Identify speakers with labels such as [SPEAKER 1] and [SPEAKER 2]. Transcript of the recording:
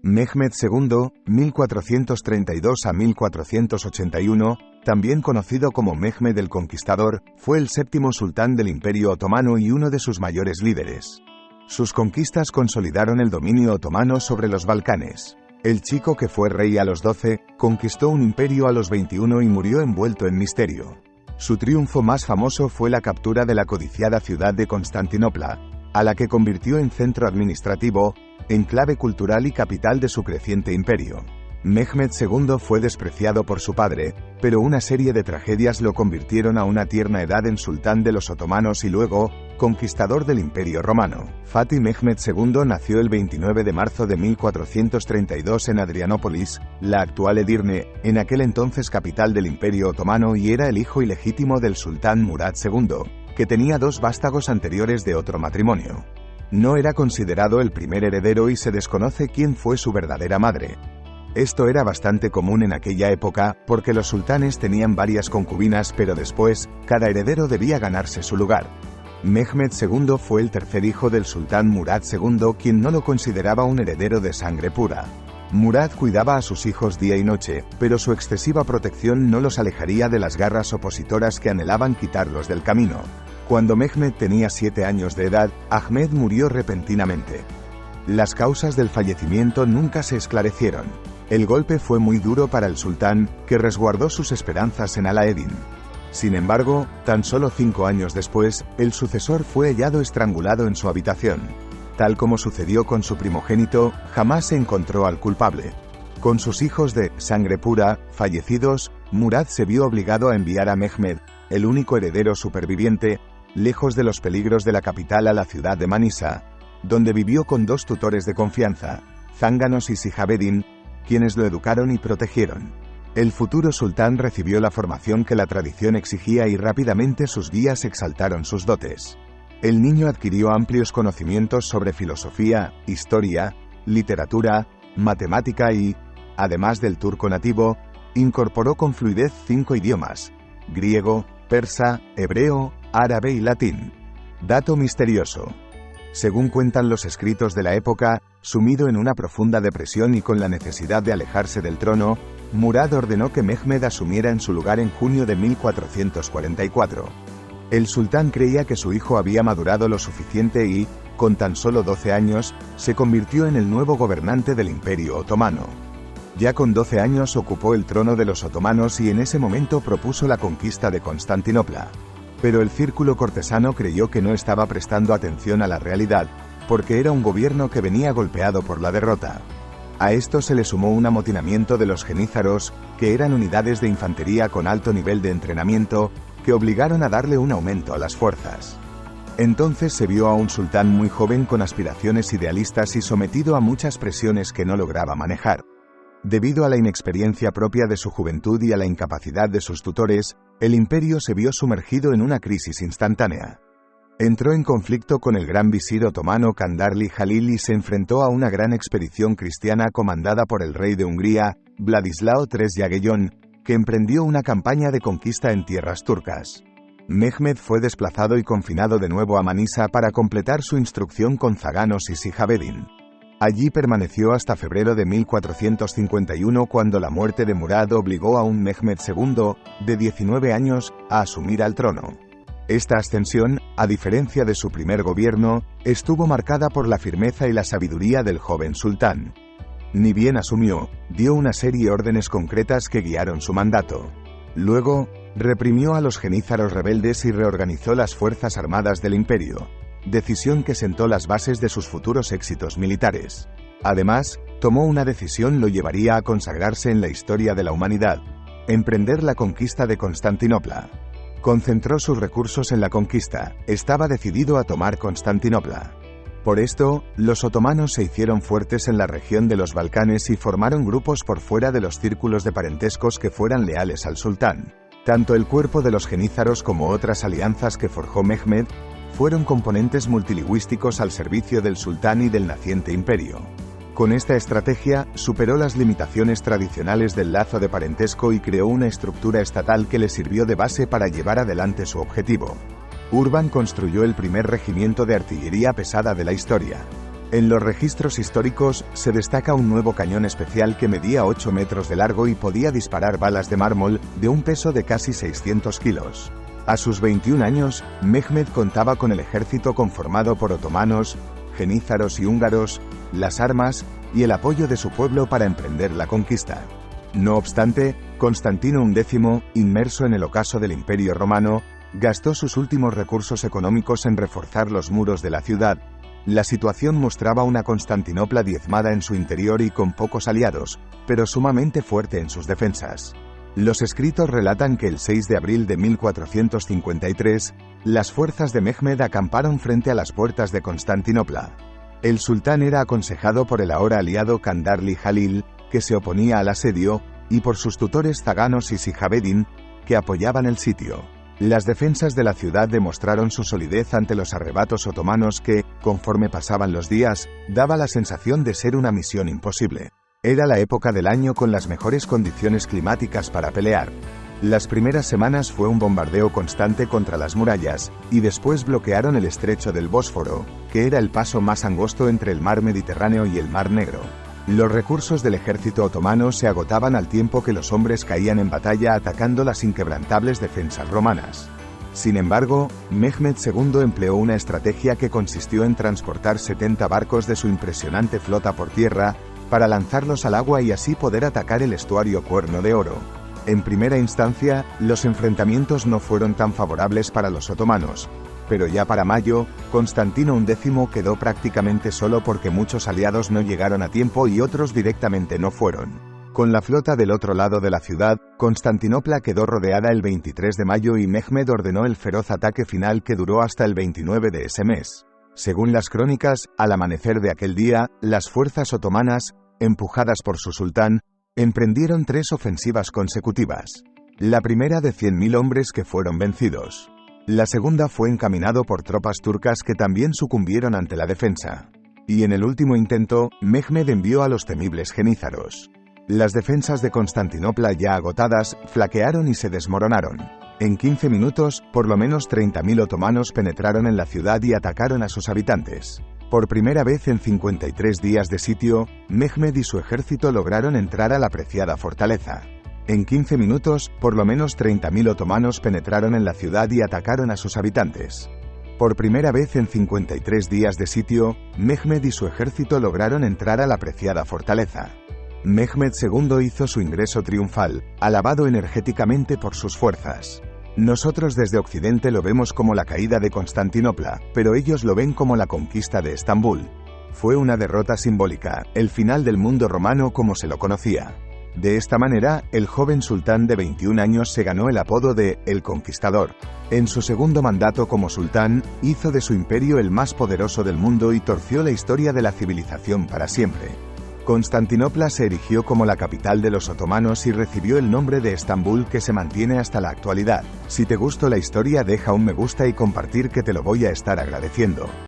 [SPEAKER 1] Mehmed II, 1432 a 1481, también conocido como Mehmed el Conquistador, fue el séptimo sultán del Imperio Otomano y uno de sus mayores líderes. Sus conquistas consolidaron el dominio otomano sobre los Balcanes. El chico que fue rey a los 12, conquistó un imperio a los 21 y murió envuelto en misterio. Su triunfo más famoso fue la captura de la codiciada ciudad de Constantinopla, a la que convirtió en centro administrativo, enclave cultural y capital de su creciente imperio. Mehmed II fue despreciado por su padre, pero una serie de tragedias lo convirtieron a una tierna edad en sultán de los otomanos y luego, conquistador del Imperio Romano. Fatih Mehmed II nació el 29 de marzo de 1432 en Adrianópolis, la actual Edirne, en aquel entonces capital del Imperio Otomano, y era el hijo ilegítimo del sultán Murad II, que tenía dos vástagos anteriores de otro matrimonio. No era considerado el primer heredero y se desconoce quién fue su verdadera madre. Esto era bastante común en aquella época, porque los sultanes tenían varias concubinas, pero después, cada heredero debía ganarse su lugar. Mehmed II fue el tercer hijo del sultán Murad II, quien no lo consideraba un heredero de sangre pura. Murad cuidaba a sus hijos día y noche, pero su excesiva protección no los alejaría de las garras opositoras que anhelaban quitarlos del camino. Cuando Mehmed tenía 7 años de edad, Ahmed murió repentinamente. Las causas del fallecimiento nunca se esclarecieron. El golpe fue muy duro para el sultán, que resguardó sus esperanzas en Alaeddin. Sin embargo, tan solo 5 años después, el sucesor fue hallado estrangulado en su habitación. Tal como sucedió con su primogénito, jamás se encontró al culpable. Con sus hijos de sangre pura fallecidos, Murad se vio obligado a enviar a Mehmed, el único heredero superviviente, lejos de los peligros de la capital, a la ciudad de Manisa, donde vivió con 2 tutores de confianza, Zánganos y Sihabeddin, quienes lo educaron y protegieron. El futuro sultán recibió la formación que la tradición exigía y rápidamente sus guías exaltaron sus dotes. El niño adquirió amplios conocimientos sobre filosofía, historia, literatura, matemática y, además del turco nativo, incorporó con fluidez 5 idiomas: griego, persa, hebreo, árabe y latín. Dato misterioso. Según cuentan los escritos de la época, sumido en una profunda depresión y con la necesidad de alejarse del trono, Murad ordenó que Mehmed asumiera en su lugar en junio de 1444. El sultán creía que su hijo había madurado lo suficiente y, con tan solo 12 años, se convirtió en el nuevo gobernante del Imperio Otomano. Ya con 12 años ocupó el trono de los otomanos y en ese momento propuso la conquista de Constantinopla. Pero el círculo cortesano creyó que no estaba prestando atención a la realidad, porque era un gobierno que venía golpeado por la derrota. A esto se le sumó un amotinamiento de los genízaros, que eran unidades de infantería con alto nivel de entrenamiento, que obligaron a darle un aumento a las fuerzas. Entonces se vio a un sultán muy joven con aspiraciones idealistas y sometido a muchas presiones que no lograba manejar. Debido a la inexperiencia propia de su juventud y a la incapacidad de sus tutores, el imperio se vio sumergido en una crisis instantánea. Entró en conflicto con el gran visir otomano Kandarli Jalil y se enfrentó a una gran expedición cristiana comandada por el rey de Hungría, Vladislao III Jagellón, que emprendió una campaña de conquista en tierras turcas. Mehmed fue desplazado y confinado de nuevo a Manisa para completar su instrucción con Zánganos y Sihabeddin. Allí permaneció hasta febrero de 1451, cuando la muerte de Murad obligó a un Mehmed II, de 19 años, a asumir al trono. Esta ascensión, a diferencia de su primer gobierno, estuvo marcada por la firmeza y la sabiduría del joven sultán. Ni bien asumió, dio una serie de órdenes concretas que guiaron su mandato. Luego, reprimió a los genízaros rebeldes y reorganizó las fuerzas armadas del imperio, decisión que sentó las bases de sus futuros éxitos militares. Además, tomó una decisión lo llevaría a consagrarse en la historia de la humanidad: emprender la conquista de Constantinopla. Concentró sus recursos en la conquista, estaba decidido a tomar Constantinopla. Por esto, los otomanos se hicieron fuertes en la región de los Balcanes y formaron grupos por fuera de los círculos de parentescos que fueran leales al sultán. Tanto el cuerpo de los genízaros como otras alianzas que forjó Mehmed fueron componentes multilingüísticos al servicio del sultán y del naciente imperio. Con esta estrategia, superó las limitaciones tradicionales del lazo de parentesco y creó una estructura estatal que le sirvió de base para llevar adelante su objetivo. Urban construyó el primer regimiento de artillería pesada de la historia. En los registros históricos, se destaca un nuevo cañón especial que medía 8 metros de largo y podía disparar balas de mármol, de un peso de casi 600 kilos. A sus 21 años, Mehmed contaba con el ejército conformado por otomanos, genízaros y húngaros, las armas, y el apoyo de su pueblo para emprender la conquista. No obstante, Constantino X, inmerso en el ocaso del Imperio Romano, gastó sus últimos recursos económicos en reforzar los muros de la ciudad. La situación mostraba una Constantinopla diezmada en su interior y con pocos aliados, pero sumamente fuerte en sus defensas. Los escritos relatan que el 6 de abril de 1453, las fuerzas de Mehmed acamparon frente a las puertas de Constantinopla. El sultán era aconsejado por el ahora aliado Kandarli Jalil, que se oponía al asedio, y por sus tutores Zaganos y Sijabeddin, que apoyaban el sitio. Las defensas de la ciudad demostraron su solidez ante los arrebatos otomanos que, conforme pasaban los días, daba la sensación de ser una misión imposible. Era la época del año con las mejores condiciones climáticas para pelear. Las primeras semanas fue un bombardeo constante contra las murallas, y después bloquearon el estrecho del Bósforo, que era el paso más angosto entre el mar Mediterráneo y el mar Negro. Los recursos del ejército otomano se agotaban al tiempo que los hombres caían en batalla atacando las inquebrantables defensas romanas. Sin embargo, Mehmed II empleó una estrategia que consistió en transportar 70 barcos de su impresionante flota por tierra, para lanzarlos al agua y así poder atacar el estuario Cuerno de Oro. En primera instancia, los enfrentamientos no fueron tan favorables para los otomanos, pero ya para mayo, Constantino X quedó prácticamente solo porque muchos aliados no llegaron a tiempo y otros directamente no fueron. Con la flota del otro lado de la ciudad, Constantinopla quedó rodeada el 23 de mayo y Mehmed ordenó el feroz ataque final que duró hasta el 29 de ese mes. Según las crónicas, al amanecer de aquel día, las fuerzas otomanas, empujadas por su sultán, emprendieron 3 ofensivas consecutivas. La primera de 100.000 hombres que fueron vencidos. La segunda fue encaminado por tropas turcas que también sucumbieron ante la defensa. Y en el último intento, Mehmed envió a los temibles genízaros. Las defensas de Constantinopla ya agotadas, flaquearon y se desmoronaron. En 15 minutos, por lo menos 30.000 otomanos penetraron en la ciudad y atacaron a sus habitantes. Por primera vez en 53 días de sitio, Mehmed y su ejército lograron entrar a la preciada fortaleza. En 15 minutos, por lo menos 30.000 otomanos penetraron en la ciudad y atacaron a sus habitantes. Por primera vez en 53 días de sitio, Mehmed y su ejército lograron entrar a la preciada fortaleza. Mehmed II hizo su ingreso triunfal, alabado energéticamente por sus fuerzas. Nosotros desde Occidente lo vemos como la caída de Constantinopla, pero ellos lo ven como la conquista de Estambul. Fue una derrota simbólica, el final del mundo romano como se lo conocía. De esta manera, el joven sultán de 21 años se ganó el apodo de «El Conquistador». En su segundo mandato como sultán, hizo de su imperio el más poderoso del mundo y torció la historia de la civilización para siempre. Constantinopla se erigió como la capital de los otomanos y recibió el nombre de Estambul que se mantiene hasta la actualidad. Si te gustó la historia, deja un me gusta y compartir que te lo voy a estar agradeciendo.